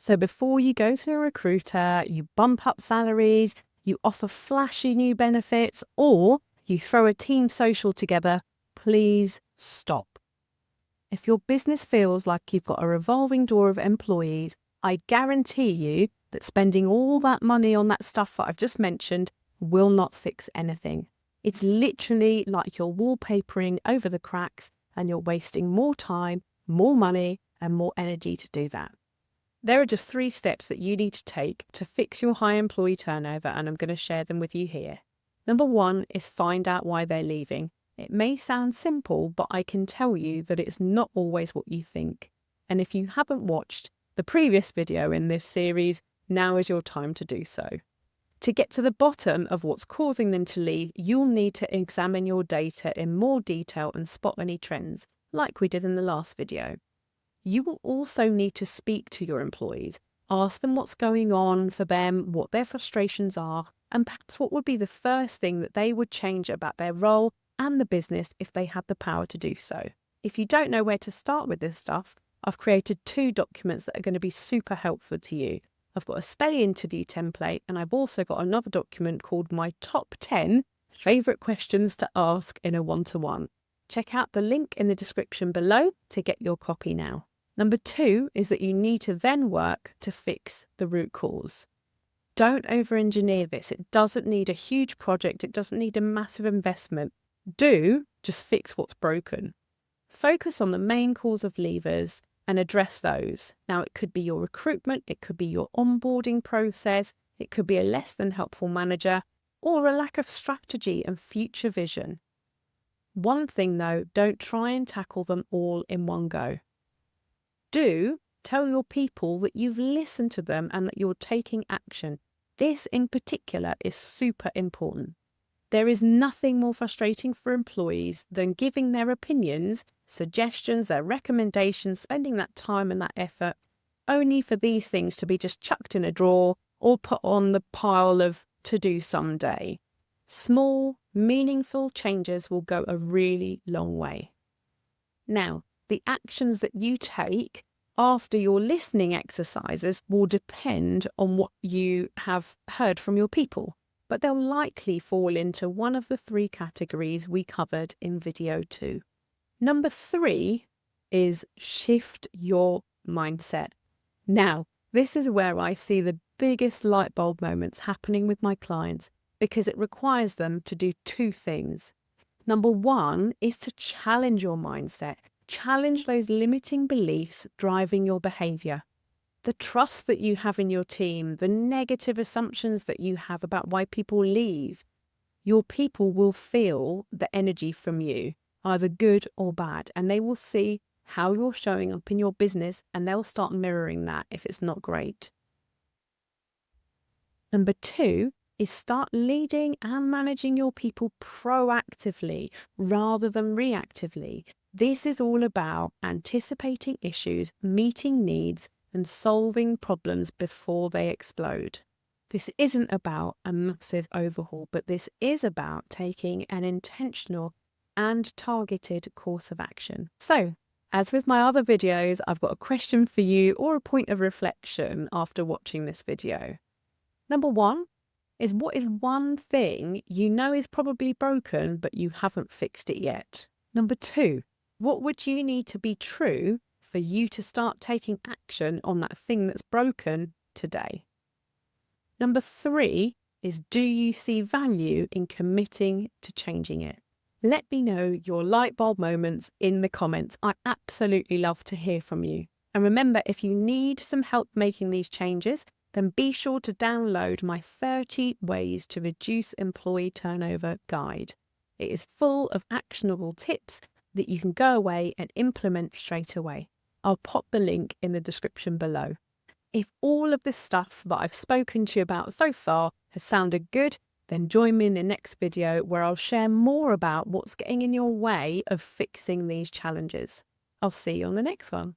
So before you go to a recruiter, you bump up salaries, you offer flashy new benefits, or you throw a team social together, please stop. If your business feels like you've got a revolving door of employees, I guarantee you that spending all that money on that stuff that I've just mentioned will not fix anything. It's literally like you're wallpapering over the cracks and you're wasting more time, more money, and more energy to do that. There are just 3 steps that you need to take to fix your high employee turnover, and I'm going to share them with you here. Number 1 is find out why they're leaving. It may sound simple, but I can tell you that it's not always what you think. And if you haven't watched the previous video in this series, now is your time to do so. To get to the bottom of what's causing them to leave, you'll need to examine your data in more detail and spot any trends, like we did in the last video. You will also need to speak to your employees, ask them what's going on for them, what their frustrations are, and perhaps what would be the first thing that they would change about their role and the business if they had the power to do so. If you don't know where to start with this stuff, I've created 2 documents that are going to be super helpful to you. I've got a study interview template, and I've also got another document called my top 10 favourite questions to ask in a one-to-one. Check out the link in the description below to get your copy now. Number 2 is that you need to then work to fix the root cause. Don't over-engineer this. It doesn't need a huge project. It doesn't need a massive investment. Just fix what's broken. Focus on the main cause of leavers and address those. Now, it could be your recruitment, it could be your onboarding process, it could be a less than helpful manager, or a lack of strategy and future vision. One thing though, don't try and tackle them all in one go. Tell your people that you've listened to them and that you're taking action. This in particular is super important. There is nothing more frustrating for employees than giving their opinions, suggestions, their recommendations, spending that time and that effort, only for these things to be just chucked in a drawer or put on the pile of to do someday. Small, meaningful changes will go a really long way. Now, the actions that you take after your listening exercises will depend on what you have heard from your people, but they'll likely fall into one of the 3 categories we covered in video 2. Number 3 is shift your mindset. Now, this is where I see the biggest light bulb moments happening with my clients because it requires them to do 2 things. Number 1 is to challenge your mindset. Challenge those limiting beliefs driving your behaviour. The trust that you have in your team, the negative assumptions that you have about why people leave. Your people will feel the energy from you, either good or bad, and they will see how you're showing up in your business and they'll start mirroring that if it's not great. Number 2 is start leading and managing your people proactively rather than reactively. This is all about anticipating issues, meeting needs, and solving problems before they explode. This isn't about a massive overhaul, but this is about taking an intentional and targeted course of action. So, as with my other videos, I've got a question for you or a point of reflection after watching this video. Number 1 is, what is one thing you know is probably broken, but you haven't fixed it yet? Number 2, what would you need to be true for you to start taking action on that thing that's broken today? Number 3 is, do you see value in committing to changing it? Let me know your light bulb moments in the comments. I absolutely love to hear from you. And remember, if you need some help making these changes, then be sure to download my 30 Ways to Reduce Employee Turnover guide. It is full of actionable tips that you can go away and implement straight away. I'll pop the link in the description below. If all of this stuff that I've spoken to you about so far has sounded good, then join me in the next video where I'll share more about what's getting in your way of fixing these challenges. I'll see you on the next one.